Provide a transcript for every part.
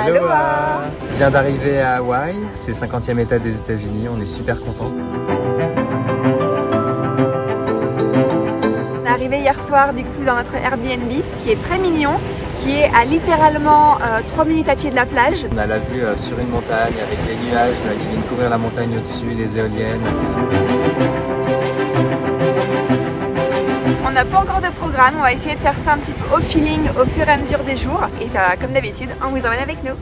Aloha! Je viens d'arriver à Hawaï, c'est le 50e État des États-Unis, on est super contents. On est arrivé hier soir du coup dans notre Airbnb qui est très mignon, qui est à littéralement 3 minutes à pied de la plage. On a la vue sur une montagne avec les nuages qui viennent couvrir la montagne au-dessus, les éoliennes. On n'a pas encore de programme, on va essayer de faire ça un petit peu au feeling au fur et à mesure des jours. Et comme d'habitude, on vous emmène avec nous.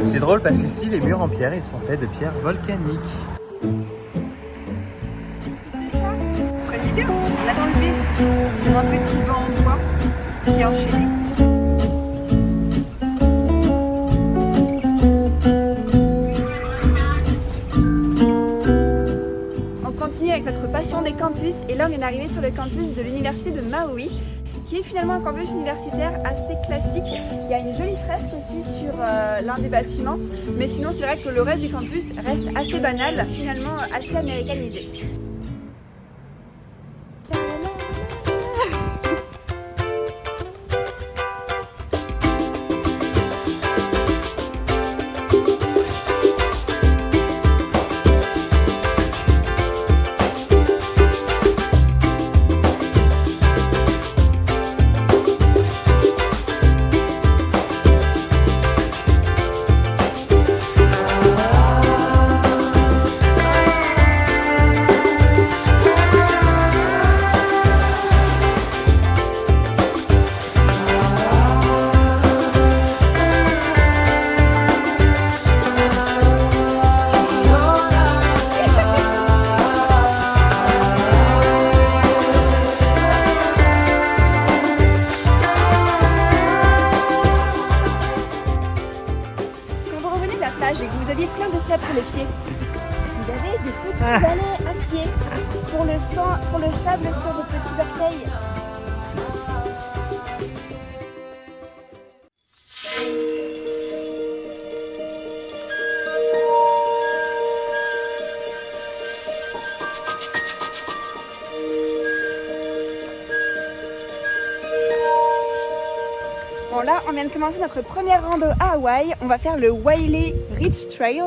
C'est drôle parce qu'ici, les murs en pierre, ils sont faits de pierre volcanique. Bonne vidéo. On attend le bus sur un petit banc en bois qui est enchaîné. On continue avec notre passion des campus et là on est arrivé sur le campus de l'université de Maui, qui est finalement un campus universitaire assez classique. Il y a une jolie fresque aussi sur l'un des bâtiments, mais sinon c'est vrai que le reste du campus reste assez banal, finalement assez américanisé. Et que vous aviez plein de sable sur les pieds. Vous avez des petits balais à pied pour le sable sur vos petits orteils. Bon là, on vient de commencer notre première rando à Hawaï. On va faire le Wailea Ridge Trail,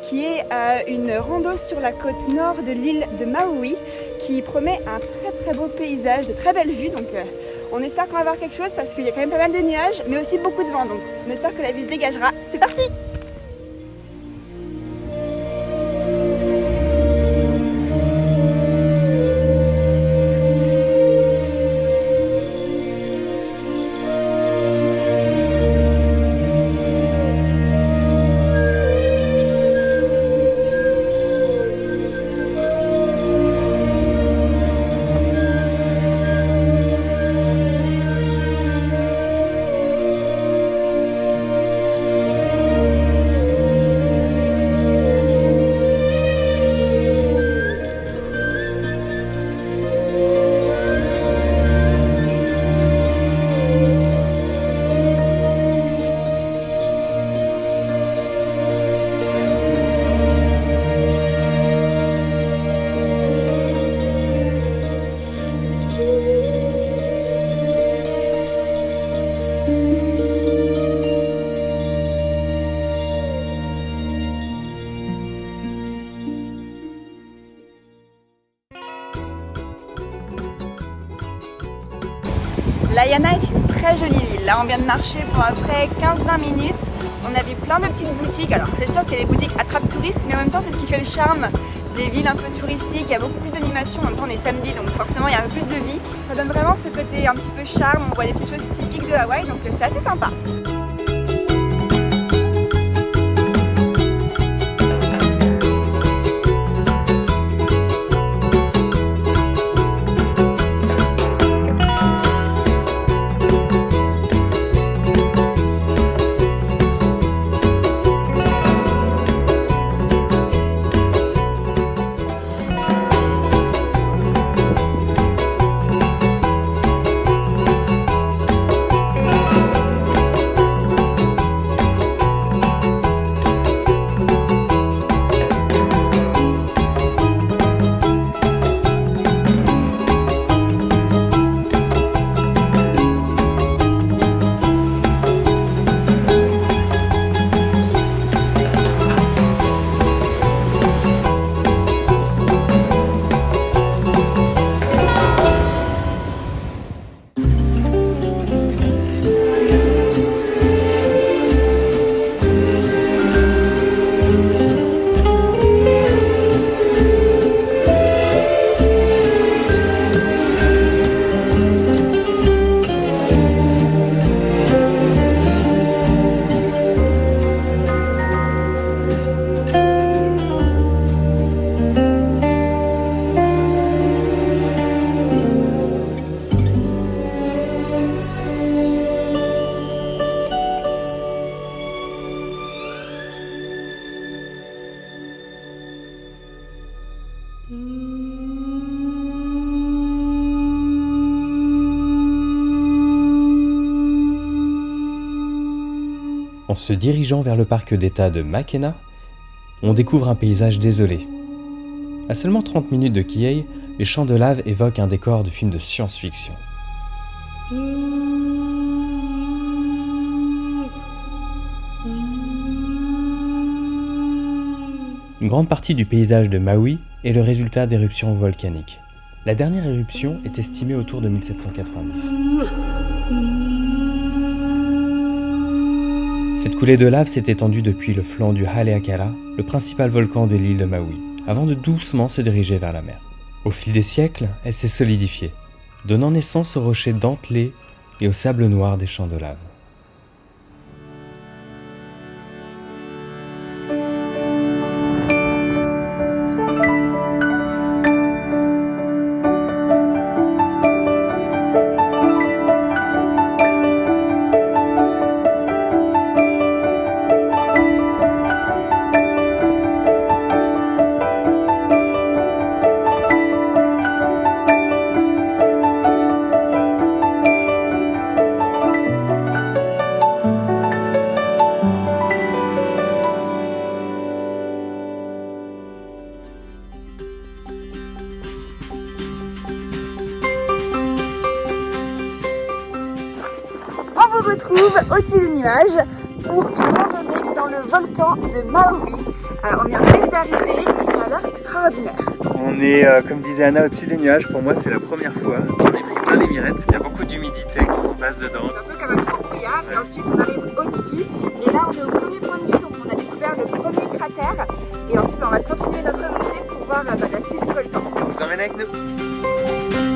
qui est une rando sur la côte nord de l'île de Maui, qui promet un très beau paysage, de très belles vues. Donc on espère qu'on va voir quelque chose parce qu'il y a quand même pas mal de nuages, mais aussi beaucoup de vent. Donc on espère que la vue se dégagera. C'est parti! Lahaina est une très jolie ville. Là, on vient de marcher pour à peu près 15-20 minutes. On a vu plein de petites boutiques. Alors, c'est sûr qu'il y a des boutiques attrape touristes, mais en même temps, c'est ce qui fait le charme des villes un peu touristiques. Il y a beaucoup plus d'animation. En même temps, on est samedi, donc forcément, il y a un peu plus de vie. Ça donne vraiment ce côté un petit peu charme. On voit des petites choses typiques de Hawaï, donc c'est assez sympa. En se dirigeant vers le parc d'État de Makena, on découvre un paysage désolé. À seulement 30 minutes de Kihei, les champs de lave évoquent un décor de film de science-fiction. Une grande partie du paysage de Maui est le résultat d'éruptions volcaniques. La dernière éruption est estimée autour de 1790. Cette coulée de lave s'est étendue depuis le flanc du Haleakala, le principal volcan de l'île de Maui, avant de doucement se diriger vers la mer. Au fil des siècles, elle s'est solidifiée, donnant naissance aux rochers dentelés et au sable noir des champs de lave. On vous retrouve au-dessus des nuages pour une randonnée dans le volcan de Maui. On vient juste d'arriver et ça a l'air extraordinaire. On est, comme disait Anna, au-dessus des nuages. Pour moi, c'est la première fois. J'en ai pris plein les mirettes. Il y a beaucoup d'humidité quand on passe dedans. C'est un peu comme un grand brouillard et ensuite on arrive au-dessus. Et là, on est au premier point de vue, donc on a découvert le premier cratère. Et ensuite, on va continuer notre montée pour voir la suite du volcan. On vous emmène avec nous.